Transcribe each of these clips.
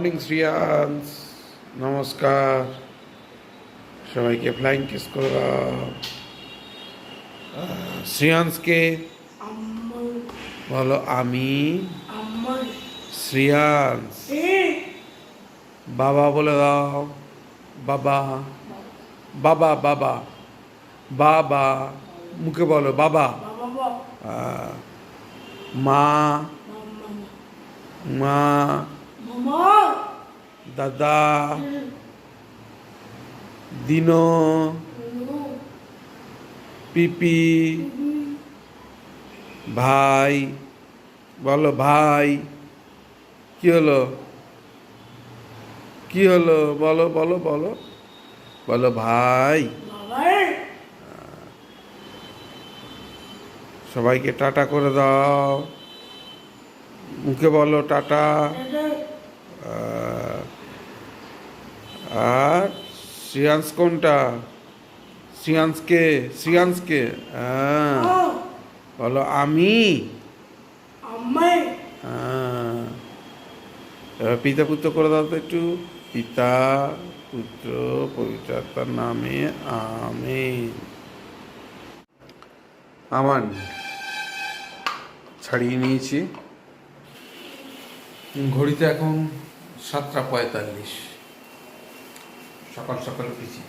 Morning Shriyansh, নমস্কার। সবাইকে flying kiss করে দাও। শ্রিয়াংশকে বলো আমি শ্রিয়াংশ। বাবা বলে দাও, বাবা বাবা বাবা বাবা, মুখে বলো বাবা। মা মা, দাদা, দিনো, পিপি, ভাই বলো ভাই। কি হলো কি হলো বলো বলো বলো বলো ভাই। সবাইকে টাটা করে দাও, মুখে বলো টাটা। আর শ্রিয়াংশ কোনটা? শ্রিয়াংশকে বলো আমি। এবার পিতা পুত্র করে দাও তো একটু। পিতা পুত্র পবিত্র আত্মার নামে আমিন। আমান ছাড়িয়ে নিয়েছি। ঘড়িতে এখন 7:45। সকাল সকাল উঠেছি।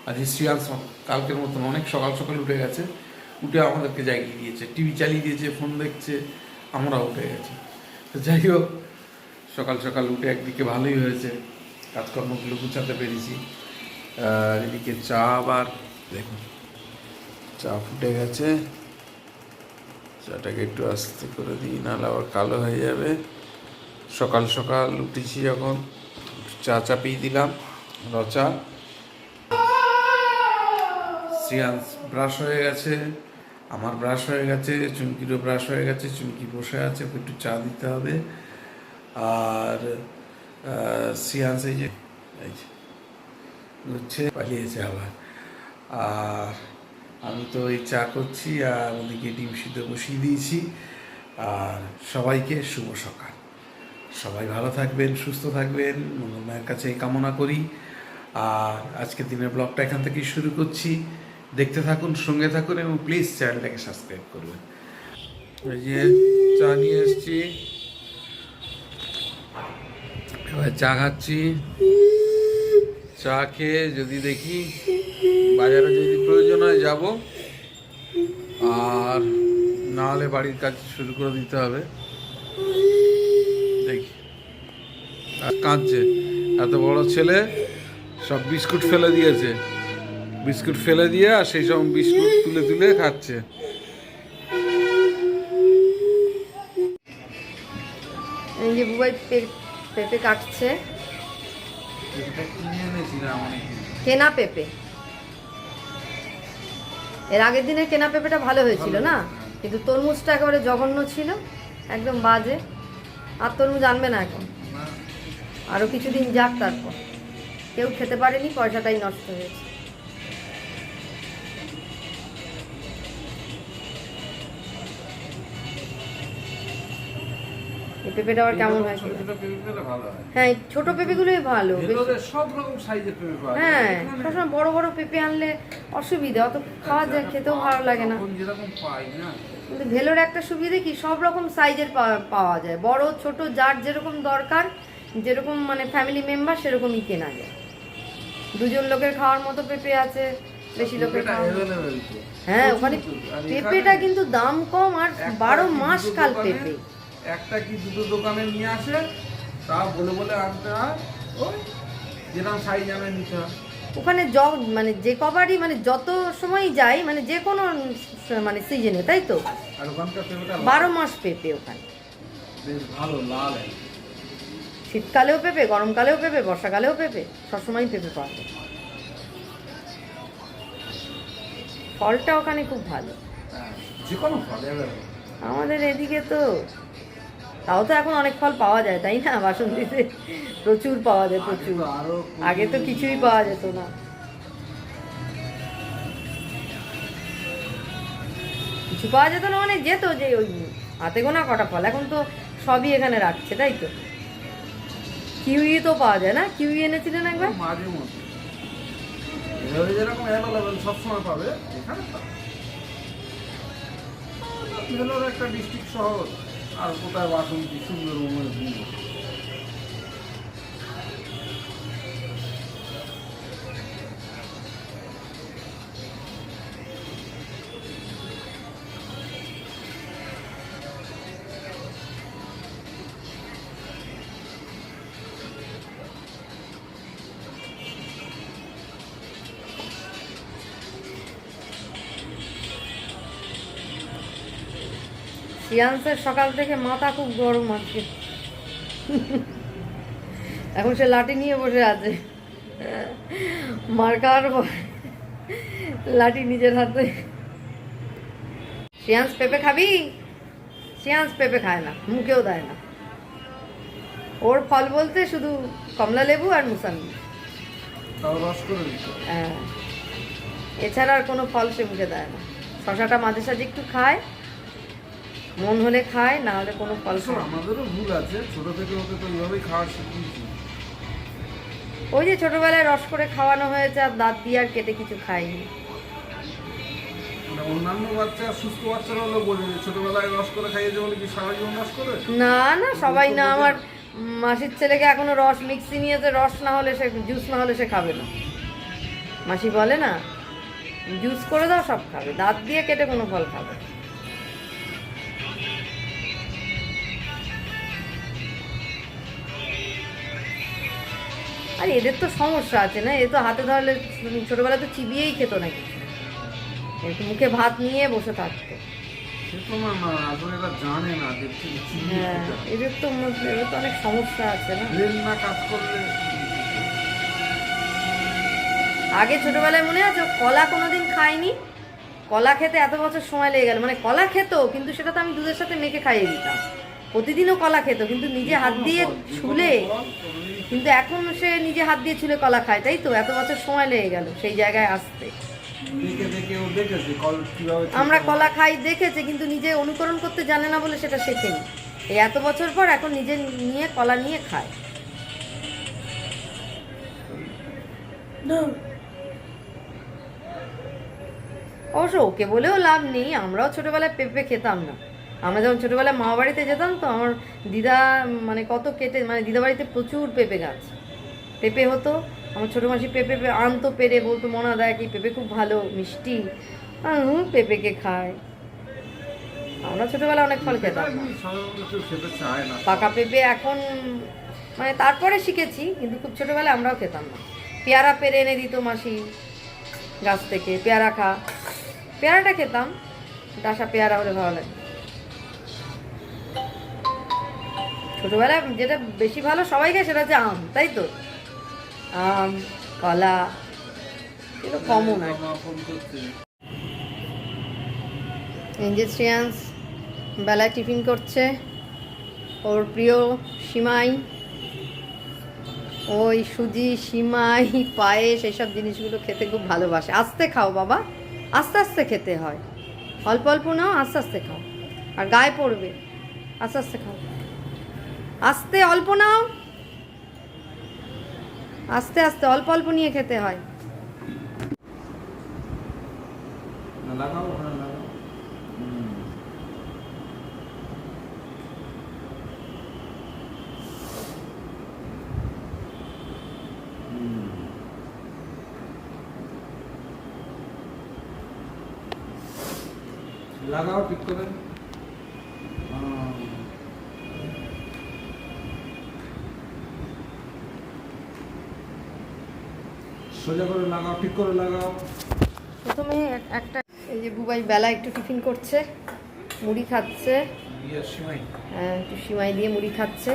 আজ শ্রিয়াংশ কালকের মতন অনেক সকাল সকাল উঠে গেছে। উঠে আমাদেরকে জাগিয়ে দিয়েছে, টিভি চালিয়ে দিয়েছে, ফোন দেখছে, আমরা উঠে গেছি। তো যাই হোক, সকাল সকাল উঠে একদিকে ভালোই হয়েছে, কাজকর্মগুলো গুছাতে পেরেছি। আর এদিকে চা, আবার দেখুন চা ফুটে গেছে। চাটাকে একটু আস্তে করে দিই, নাহলে আবার কালো হয়ে যাবে। সকাল সকাল উঠেছি যখন, চা চাপিয়ে দিলাম রচা। শ্রিয়াংশ ব্রাশ হয়ে গেছে, আমার ব্রাশ হয়ে গেছে, চুমকিরও ব্রাশ হয়ে গেছে। চুমকি বসে আছে, ওকে একটু চা দিতে হবে। আর শ্রিয়াংশ এই যে হচ্ছে পালিয়েছে আবার। আর আমি তো এই চা করছি, আর ওদিকে ডিম সিদ্ধ বসিয়ে দিয়েছি। আর সবাইকে শুভ সকাল। সবাই ভালো থাকবেন, সুস্থ থাকবেন, মঙ্গলমায়ের কাছে এই কামনা করি। আর আজকের দিনের ব্লগটা এখান থেকেই শুরু করছি। দেখতে থাকুন, সঙ্গে থাকুন, এবং প্লিজ চ্যানেলটাকে সাবস্ক্রাইব করবেন। এই যে চা নিয়ে এসছি, এবার চা খাচ্ছি। চা খেয়ে যদি দেখি বাজারে যদি প্রয়োজন হয় যাব, আর না হলে বাড়ির কাজ শুরু করে দিতে হবে। দেখি আর কাঁদছে, এত বড় ছেলে সব বিস্কুট ফেলে দিয়েছে। বিস্কুট ফেলে দিয়ে আর সেই সব বিস্কুট তুলে তুলে খাচ্ছে। এই যে বুবাই পেঁপে কাটছে। কেনা পেঁপে, এর আগের দিনে কেনা পেঁপেটা ভালো হয়েছিল না, কিন্তু তরমুজটা একেবারে জঘন্য ছিল, একদম বাজে। আর তরমুজ আনবে না এখন, আরও কিছুদিন যাক, তারপর কেউ খেতে পারেনি, পয়সাটাই নষ্ট হয়েছে। এই পেঁপেটা আবার কেমন হয়? হ্যাঁ, ছোট পেঁপেগুলোই ভালো। সব রকম সাইজের পেঁপে পাওয়া যায়। হ্যাঁ, সবসময় বড় বড় পেঁপে আনলে অসুবিধা, অত খাওয়া যায়, খেতেও ভালো লাগে না। কিন্তু ভেলোর একটা সুবিধা কি, সব রকম সাইজের পাওয়া যায়, বড় ছোট, যার যেরকম দরকার, যেরকম মানে ফ্যামিলি মেম্বার সেরকমই কেনা যায়। দুজন লোকের খাওয়ার মতো পেঁপে আছে, বেশি লোকের খাওয়ার। হ্যাঁ, ওখানে পেঁপেটা কিন্তু দাম কম, আর 12 মাস কাল পেঁপে। একটা কি দুটো দোকানে নিয়ে আসে, তা বলে বলে আনতে হয়, ওই যেরকম সাইজ আনে নিতে হয়। ওখানে মানে যে কবারই, মানে যত সময় যাই, মানে যে কোনো মানে সিজনে, তাই তো। আর ওখানকার পেঁপেটা 12 মাস পেঁপে ওখানে, বেশ ভালো লাল। শীতকালেও পেঁপে, গরমকালেও পেঁপে, বর্ষাকালেও পেঁপে, সবসময় পেঁপে পাওয়া যায়। ফলটা ওখানে খুব ভালো, যে কোনো ফল। আমাদের এদিকে তো তাও তো এখন অনেক ফল পাওয়া যায়, তাই না? বাসন্তীতে প্রচুর পাওয়া যায়, প্রচুর। আগে তো কিছুই পাওয়া যেত না। কিছু পাওয়া যেত না মানে যেত, যে ওই হাতে গোনা কটা ফল, এখন তো সবই এখানে রাখছে, তাই তো। কিউই তো পাওয়া যায় না? কিউই এনেছিলেন একবার? মাঝে মধ্যে এভাবে যেরকম অ্যাভেলেবেল সবসময় পাবে এখানে পাবে। ভেলোর একটা ডিস্ট্রিক্ট শহর, আর কোথায় বাসন্তী সুন্দরবনের ভিউ। সিয়ান্সের সকাল থেকে মাথা খুব গরম আজকে। এখন সে লাঠি নিয়ে বসে আছে, মার খাওয়ার ভয়, লাঠি নিজের হাতে। সিয়ান্স পেঁপে খাবি? সিয়ান্স পেঁপে খায় না, মুখেও দেয় না। ওর ফল বলতে শুধু কমলা লেবু আর মুসাম্বি। হ্যাঁ, এছাড়া আর কোনো ফল সে মুখে দেয় না। শশাটা মাঝে সাঝে একটু খায়, মন হলে খায়, না হলে কোনো ফল খায়। আমাদেরও ভুল আছে, ছোট থেকে ওকে তো এইভাবেই খাওয়ার শিখিয়েছি। ওই যে ছোটবেলায় রস করে খাওয়ানো হয়েছে, আর দাঁত দিয়ে আর কেটে কিছু খাইনি। মানে অন্যান্য বাচ্চা, সুস্থ বাচ্চারা হলো বলে যে ছোটবেলায় রস করে খাইয়েছে বলে কি সারা জীবন রস করে? না না, সবাই না। আমার মাসির ছেলেকে এখনো রস মিক্সি নিয়েছে, রস না হলে সে, জুস না হলে সে খাবে না। মাসি বলে না, জুস করে দাও, সব খাবে, দাঁত দিয়ে কেটে কোনো ফল খাবে। আর এদের তো সমস্যা আছে না, এ তো হাতে ধরলে ছোটবেলায় তো চিবিয়েই খেত না কিছু, একটু মুখে ভাত নিয়ে বসে থাকতো। হ্যাঁ, এদের তো অনেক সমস্যা আছে না। আগে ছোটবেলায় মনে আছে কলা কোনোদিন খায়নি, কলা খেতে এত বছর সময় লেগে গেল। মানে কলা খেত, কিন্তু সেটা তো আমি দুধের সাথে মেখে খাইয়ে দিতাম। প্রতিদিনও কলা খেত, কিন্তু নিজে হাত দিয়ে ছুলে, কিন্তু এখন সে নিজে হাত দিয়ে ছুলে কলা খায়। তাই তো এত বছর সময় লেগে গেল সেই জায়গায় আসতে। আমরা কলা খাই দেখেছে, কিন্তু নিজে অনুকরণ করতে জানে না বলে সেটা শেখেনি। এই এত বছর পর এখন নিজে নিয়ে কলা নিয়ে খায়। অবশ্য ওকে বলেও লাভ নেই, আমরাও ছোটবেলায় পেঁপে খেতাম না। আমরা যখন ছোটবেলায় মা বাড়িতে যেতাম, তো আমার দিদা মানে কত কেটে, মানে দিদা বাড়িতে প্রচুর পেঁপে গাছ, পেঁপে হতো। আমার ছোটো মাসি পেঁপে আনতো পেরে, বলতো মনা দেয় কি পেঁপে খুব ভালো মিষ্টি, পেঁপেকে খায়। আমরা ছোটবেলায় অনেক ফল খেতাম না। পাকা পেঁপে এখন মানে তারপরে শিখেছি, কিন্তু খুব ছোটবেলায় আমরাও খেতাম না। পেয়ারা পেরে এনে দিত মাসি গাছ থেকে, পেয়ারা খা, পেয়ারাটা খেতাম, ডাসা পেয়ারা হলে ভালো লাগে। ছোটবেলায় যেটা বেশি ভালো সবাই খায় সেটা হচ্ছে আম, তাই তো? আম, কলা, এগুলো কমন আর। শ্রেয়াংশ বেলায় টিফিন করছে, ওর প্রিয় সিমাই, ওই সুজি, সিমাই, পায়েস, এইসব জিনিসগুলো খেতে খুব ভালোবাসে। আস্তে খাও বাবা, আস্তে আস্তে খেতে হয়, অল্প অল্প নাও, আস্তে আস্তে খাও, আর গায়ে পড়বে। আস্তে আস্তে খাও, আস্তে, অল্প নাও, আস্তে আস্তে অল্প অল্প নিয়ে খেতে হয়। লাগাও ঠিক করে, সোজা করে লাগাও, ঠিক করে লাগাও। প্রথমে একটা, এই যে বুবাই বেলা একটু টিফিন করছে, মুড়ি খাচ্ছে, হ্যাঁ একটু সিমাই দিয়ে মুড়ি খাচ্ছে।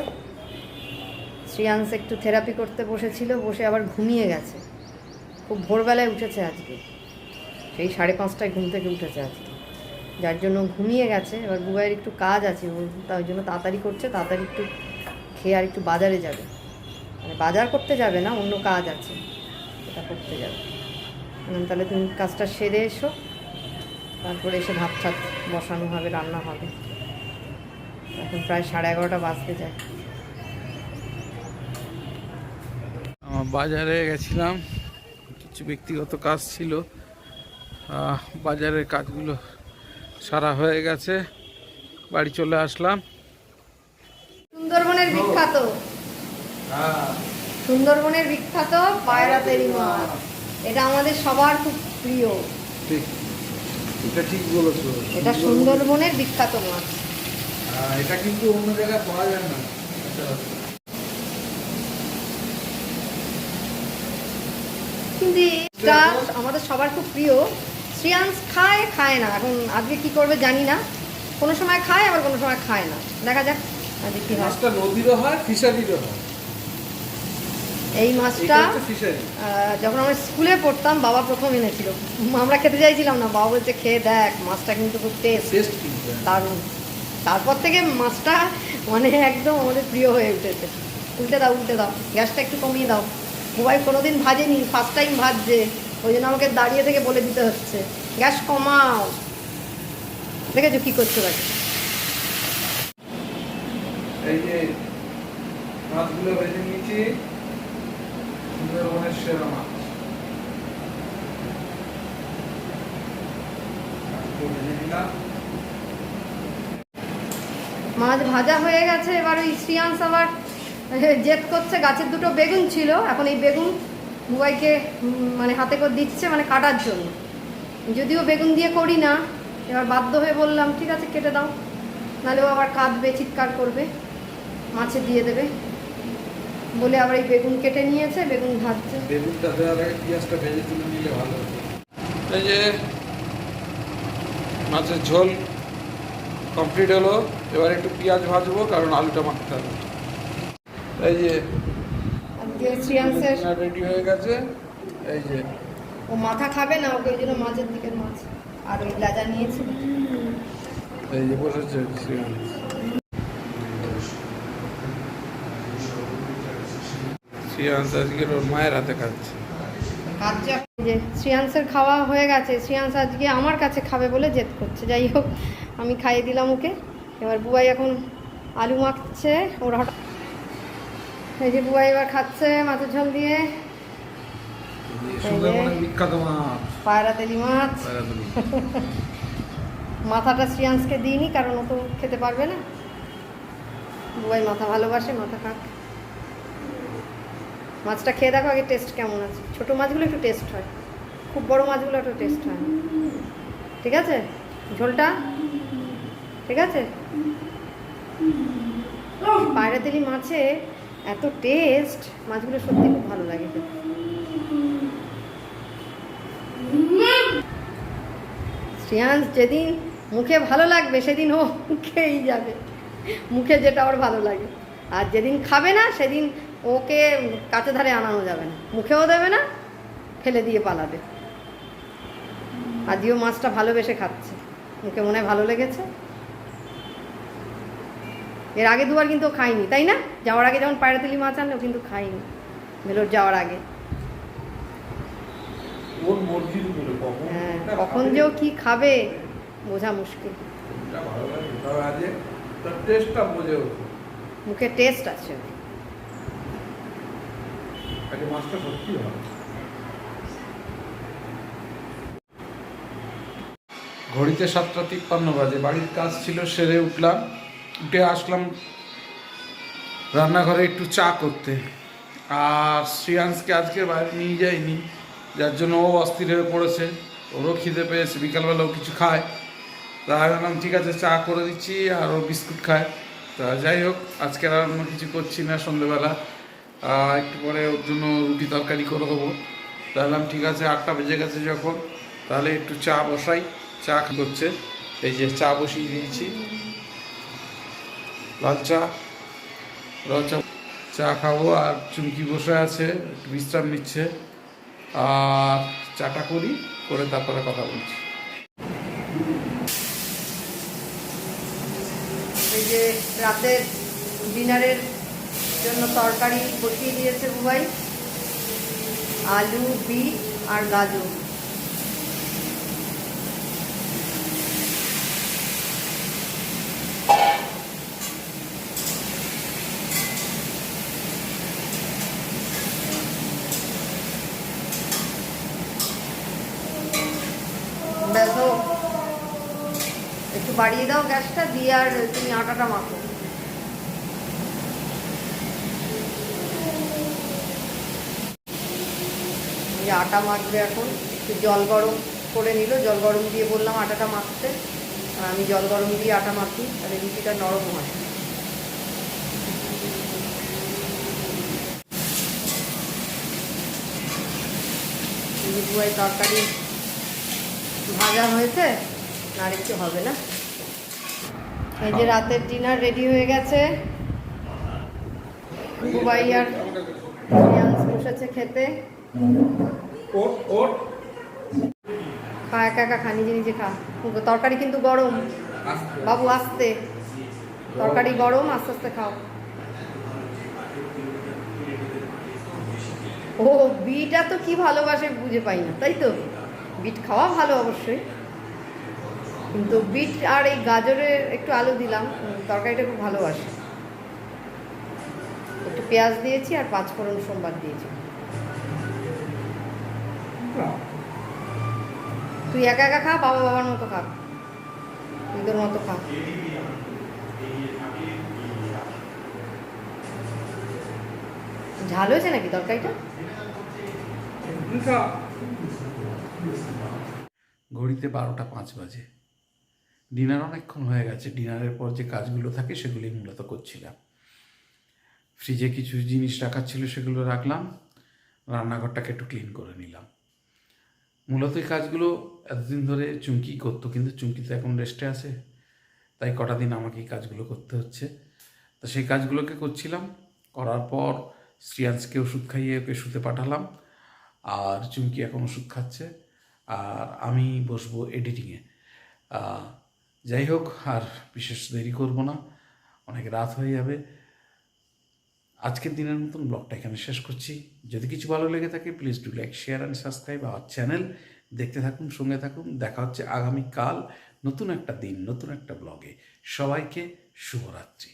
শ্রেয়াংশ একটু থেরাপি করতে বসেছিল, বসে আবার ঘুমিয়ে গেছে। খুব ভোরবেলায় উঠেছে আজকে, সেই 5:30টায় ঘুম থেকে উঠেছে আজকে, যার জন্য ঘুমিয়ে গেছে। এবার বুবাইয়ের একটু কাজ আছে, তার জন্য তাড়াতাড়ি করছে, তাড়াতাড়ি একটু খেয়ে আর একটু বাজারে যাবে। মানে বাজার করতে যাবে না, অন্য কাজ আছে, এটা করতে যাবে। তাহলে তুমি কাজটা সেরে এসো, তারপরে এসে ভাত ঠাত বসানো হবে, রান্না হবে। এখন প্রায় 11:30 বাজতে যায়। বাজারে গেছিলাম, কিছু ব্যক্তিগত কাজ ছিল। বাজারের কাজগুলো সারা হয়ে গেছে, বাড়ি চলে আসলাম। সুন্দরবনের বিখ্যাত সুন্দরবনের বিখ্যাত পায়রা তেলি মাছ, এটা আমাদের সবার খুব প্রিয়। ঠিক, এটা ঠিক বলেছো। এটা সুন্দরবনের বিখ্যাত মাছ। এটা কিন্তু অন্য জায়গায় পাওয়া যায় না। কিন্তু এটা আমাদের সবার খুব প্রিয়। শ্রেয়াংশ খায় খায় না, এখন আজকে কি করবে জানি না। কোনো সময় খায়, আবার কোনো সময় খায় না, দেখা যাক আজকে কি হয়। মাছটা নদীরও হয়, ফিশারিরও হয়। এই মাছটা যখন আমরা স্কুলে পড়তাম বাবা প্রথম এনেছিল, আমরা খেতে চাইছিলাম না, বাবা বলছে খেয়ে দেখ মাছটা কিন্তু খুব টেস্ট দারুণ। তারপর থেকে মাছটা মানে একদম আমাদের প্রিয় হয়ে উঠেছে। উল্টে দাও, উল্টে দাও, গ্যাসটা একটু কমিয়ে দাও। বুবাই কোনোদিন ভাজেনি, ফার্স্ট টাইম ভাজছে, ওই জন্য আমাকে দাঁড়িয়ে থেকে বলে দিতে হচ্ছে গ্যাস কমাও। দেখেছো কি করছো বাকি? এই যে মাছগুলো ভেজে নিয়েছি, সুন্দরবনের সেরা মাছ ভেজে নিলাম। মাছ ভাজা হয়ে গেছে। এবার ওই শ্রিয়াংশ আবার জেদ করছে, গাছের দুটো বেগুন ছিল, এখন এই বেগুন বুবাইকে মানে হাতে করে দিচ্ছে, মানে কাটার জন্য। যদিও বেগুন দিয়ে করি না, এবার বাধ্য হয়ে বললাম ঠিক আছে কেটে দাও, নাহলে ও আবার কাঁদবে, চিৎকার করবে, মাছে দিয়ে দেবে বলে আবার এই বেগুন কেটে নিয়েছে, বেগুন ভাজছে। বেগুনটা দেওয়ার আগে পেঁয়াজটা ভেজে তুলে নিলে ভালো হতো। এই যে মাছের ঝোল কমপ্লিট হলো, এবার একটু পেঁয়াজ ভাজবো কারণ আলুটা মাখতে হবে। এই যে শ্রিয়াংশের রেডি হয়ে গেছে। এই যে ও মাথা খাবে না, ওকে ওই জন্য মাছের দিকের মাছ আর ওই লাজা নিয়েছি। এই যে বসেছে শ্রিয়াংশ আজকে ওর মায়ের হাতে খাচ্ছে। যে শ্রিয়াংশের খাওয়া হয়ে গেছে, শ্রিয়াংশ আজকে আমার কাছে খাবে বলে জেদ করছে। যাই হোক আমি খাইয়ে দিলাম ওকে। এবার বুবাই এখন আলু মাখছে ওর হঠাৎ। এই যে বুবাই এবার খাচ্ছে মাছের ঝোল দিয়ে বিখ্যাত মাছ পায়রা তেলি মাছ। মাথাটা শ্রিয়াংশকে দিইনি কারণ ও তো খেতে পারবে না। বুবাই মাথা ভালোবাসে, মাথা খাক। মাছটা খেয়ে দেখো আগে টেস্ট কেমন আছে। ছোটো মাছগুলো একটু টেস্ট হয়, খুব বড় মাছগুলো একটু টেস্ট হয় না। ঠিক আছে ঝোলটা ঠিক আছে। পায়রা তেলি মাছে এত টেস্ট, মাছগুলো সত্যি খুব ভালো লাগে খেতে। শ্রেয়াংশ যেদিন মুখে ভালো লাগবে সেদিন ও খেয়েই যাবে, মুখে যেটা ওর ভালো লাগে। আর যেদিন খাবে না সেদিন ওকে কাছে ধারে আনানো যাবে না, মুখেও দেবে না, ফেলে দিয়ে পালাবে। আজও মাছটা ভালোবেসে খাচ্ছে, মুখে মনে হয় ভালো লেগেছে। এর আগে দুবার কিন্তু ও খায়নি, তাই না? যাওয়ার আগে যখন পায়রা তেলি মাছ আনলে ও কিন্তু খায়নি ভেলোর যাওয়ার আগে। হ্যাঁ, কখন যে ও কি খাবে বোঝা মুশকিল। মুখে টেস্ট আছে। ঘড়িতে 7:53 বাজে। বাড়ির কাজ ছিল, সেরে উঠলাম, উঠে আসলাম রান্নাঘরে একটু চা করতে। আর শ্রিয়াংশকে আজকে বাইরে নিয়ে যাইনি, যার জন্য ও অস্থির হয়ে পড়েছে, ওরও খিদে পেয়েছে, বিকালবেলাও কিছু খায়। তা ভাবলাম ঠিক আছে চা করে দিচ্ছি আর ও বিস্কুট খায়। তা যাই হোক আজকে আর অন্য কিছু করছি না, সন্ধ্যেবেলা একটু পরে ওর জন্য রুটি তরকারি করে দেবো। ভাবলাম ঠিক আছে 8টা বেজে গেছে যখন, তাহলে একটু চা বসাই। চা করছে, এই যে চা বসিয়ে দিয়েছি, লাল চা, চা খাবো। আর চুমকি বসে আছে একটু বিশ্রাম নিচ্ছে। আর চাটা করে তারপরে কথা বলছি। এই যে রাতের ডিনারের জন্য তরকারি বসিয়ে দিয়েছে বুবাই, আলু, বিট আর গাজর। একটু বাড়িয়ে দাও গ্যাসটা, দিয়ে আর তুমি আটাটা মাখো। আটা মাখবে এখন, একটু জল গরম করে নিল, জল গরম দিয়ে বললাম আটাটা মাখতে, আর আমি জল গরম দিয়ে আটা মাখি, তাহলে রুটিটা নরম হয়। তরকারি ভাজা হয়েছে, আর একটু হবে না। এই যে রাতের ডিনার রেডি হয়ে গেছে, বুবাই আর বসেছে খেতে। খা, একা একা খা, নিজে নিজে খা। তরকারি কিন্তু গরম বাবু, আস্তে, তরকারি গরম, আস্তে আস্তে খাও। ও বিট তো কি ভালোবাসে বুঝে পাই না, তাই তো? বিট খাওয়া ভালো অবশ্যই, কিন্তু বিট আর এই গাজরের একটু আলু দিলাম, তরকারিটা খুব ভালোবাসে। একটু পেঁয়াজ দিয়েছি আর 5 ফোড়ন সোমবার দিয়েছি। তুই একা একা খা, বাবা বাবার মতো খা, তুই তোর মতো খা। ঝাল হয়েছে নাকি তরকারিটা? ঘড়িতে 12টা 5 বাজে। ডিনার অনেকক্ষণ হয়ে গেছে। ডিনারের পর যে কাজগুলো থাকে সেগুলি মূলত করছিলাম। ফ্রিজে কিছু জিনিস রাখার ছিল, সেগুলো রাখলাম। রান্নাঘরটাকে একটু ক্লিন করে নিলাম। মূলত এই কাজগুলো এতদিন ধরে চুমকি করতো, কিন্তু চুমকি তো এখন রেস্টে আছে, তাই কটা দিন আমাকে এই কাজগুলো করতে হচ্ছে। তো সেই কাজগুলোকে করছিলাম। করার পর শ্রিয়াংশকে ওষুধ খাইয়ে ওকে শুতে পাঠালাম, আর চুমকি এখন ওষুধ খাচ্ছে, আর আমি বসবো এডিটিংয়ে। যাই হোক, আর বিশেষ দেরি করব না, অনেক রাত হয়ে যাবে। আজকের দিনের মতন ব্লগটা এখানে শেষ করছি। যদি কিছু ভালো লেগে থাকে please do like, share and subscribe our channel. দেখতে থাকুন, সঙ্গে থাকুন। দেখা হচ্ছে আগামীকাল নতুন একটা দিন, নতুন একটা ব্লগে। সবাইকে শুভরাত্রি।